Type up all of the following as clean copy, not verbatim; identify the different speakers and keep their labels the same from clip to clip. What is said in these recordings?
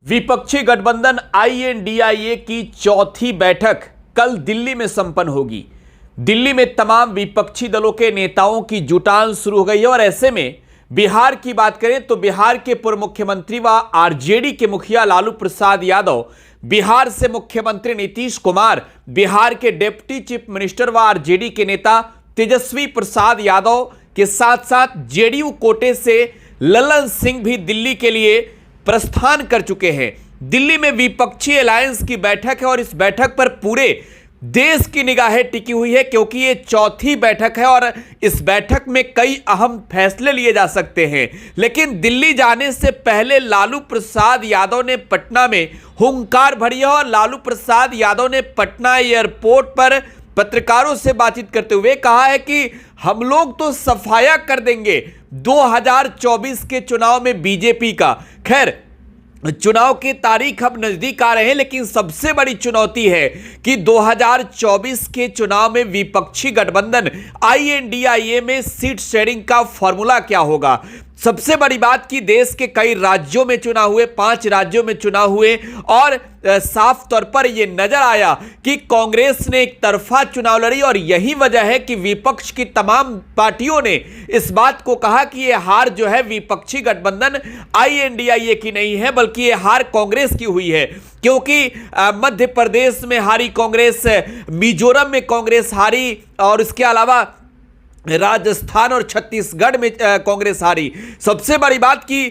Speaker 1: विपक्षी गठबंधन आईएनडीआईए की चौथी बैठक कल दिल्ली में संपन्न होगी। दिल्ली में तमाम विपक्षी दलों के नेताओं की जुटान शुरू हो गई है और ऐसे में बिहार की बात करें तो बिहार के पूर्व मुख्यमंत्री व आरजेडी के मुखिया लालू प्रसाद यादव, बिहार से मुख्यमंत्री नीतीश कुमार, बिहार के डिप्टी चीफ मिनिस्टर व आरजेडी के नेता तेजस्वी प्रसाद यादव के साथ साथ जेडीयू कोटे से ललन सिंह भी दिल्ली के लिए प्रस्थान कर चुके हैं। दिल्ली में विपक्षी अलायंस की बैठक है और इस बैठक पर पूरे देश की निगाहें टिकी हुई है क्योंकि ये चौथी बैठक है और इस बैठक में कई अहम फैसले लिए जा सकते हैं। लेकिन दिल्ली जाने से पहले लालू प्रसाद यादव ने पटना में हुंकार भरी है और लालू प्रसाद यादव ने पटना एयरपोर्ट पर पत्रकारों से बातचीत करते हुए कहा है कि हम लोग तो सफाया कर देंगे 2024 के चुनाव में बीजेपी का। खैर, चुनाव की तारीख अब नजदीक आ रहे हैं लेकिन सबसे बड़ी चुनौती है कि 2024 के चुनाव में विपक्षी गठबंधन आईएनडीआईए में सीट शेयरिंग का फॉर्मूला क्या होगा। सबसे बड़ी बात कि देश के कई राज्यों में चुनाव हुए, 5 राज्यों में चुनाव हुए और साफ तौर पर यह नजर आया कि कांग्रेस ने एक तरफा चुनाव लड़ी और यही वजह है कि विपक्ष की तमाम पार्टियों ने इस बात को कहा कि यह हार जो है विपक्षी गठबंधन आईएनडीआईए की नहीं है बल्कि यह हार कांग्रेस की हुई है। क्योंकि मध्य प्रदेश में हारी कांग्रेस, मिजोरम में कांग्रेस हारी और इसके अलावा राजस्थान और छत्तीसगढ़ में कांग्रेस हारी। सबसे बड़ी बात कि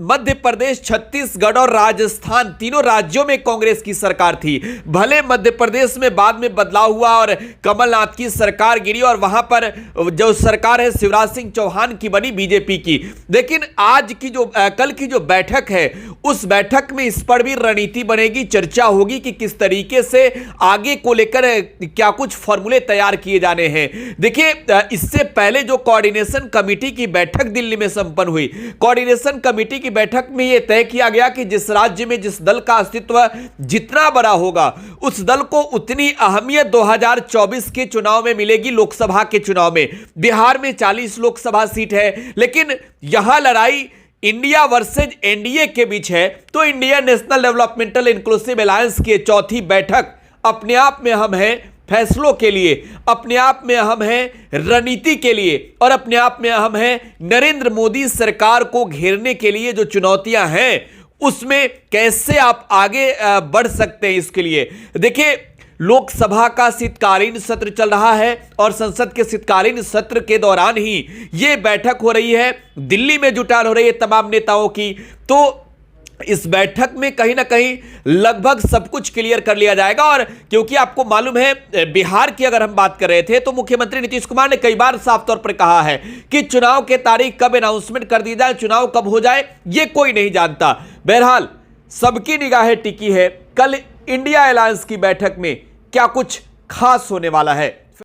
Speaker 1: मध्य प्रदेश, छत्तीसगढ़ और राजस्थान तीनों राज्यों में कांग्रेस की सरकार थी। भले मध्य प्रदेश में बाद में बदलाव हुआ और कमलनाथ की सरकार गिरी और वहां पर जो सरकार है शिवराज सिंह चौहान की बनी बीजेपी की। लेकिन आज की जो कल की जो बैठक है उस बैठक में इस पर भी रणनीति बनेगी, चर्चा होगी कि किस तरीके से आगे को लेकर क्या कुछ फॉर्मूले तैयार किए जाने हैं। देखिए, इससे पहले जो कोऑर्डिनेशन कमेटी की बैठक दिल्ली में संपन्न हुई, कोऑर्डिनेशन कमेटी की बैठक में यह तय किया गया कि जिस राज्य में जिस दल का अस्तित्व जितना बड़ा होगा उस दल को उतनी अहमियत 2024 के चुनाव में मिलेगी। लोकसभा के चुनाव में बिहार में 40 लोकसभा सीट है लेकिन यहां लड़ाई इंडिया वर्सेज एनडीए के बीच है। तो India national developmental inclusive alliance की चौथी बैठक अपने आप में अहम है फैसलों के लिए, अपने आप में अहम है रणनीति के लिए और अपने आप में अहम है नरेंद्र मोदी सरकार को घेरने के लिए जो चुनौतियां हैं उसमें कैसे आप आगे बढ़ सकते हैं। इसके लिए देखिए, लोकसभा का शीतकालीन सत्र चल रहा है और संसद के शीतकालीन सत्र के दौरान ही यह बैठक हो रही है। दिल्ली में जुटान हो रही है तमाम नेताओं की। तो इस बैठक में कहीं ना कहीं लगभग सब कुछ क्लियर कर लिया जाएगा। और क्योंकि आपको मालूम है बिहार की अगर हम बात कर रहे थे तो मुख्यमंत्री नीतीश कुमार ने कई बार साफ तौर पर कहा है कि चुनाव के तारीख कब अनाउंसमेंट कर दी जाए, चुनाव कब हो जाए ये कोई नहीं जानता। बहरहाल सबकी निगाहें टिकी है कल इंडिया अलायंस की बैठक में क्या कुछ खास होने वाला है।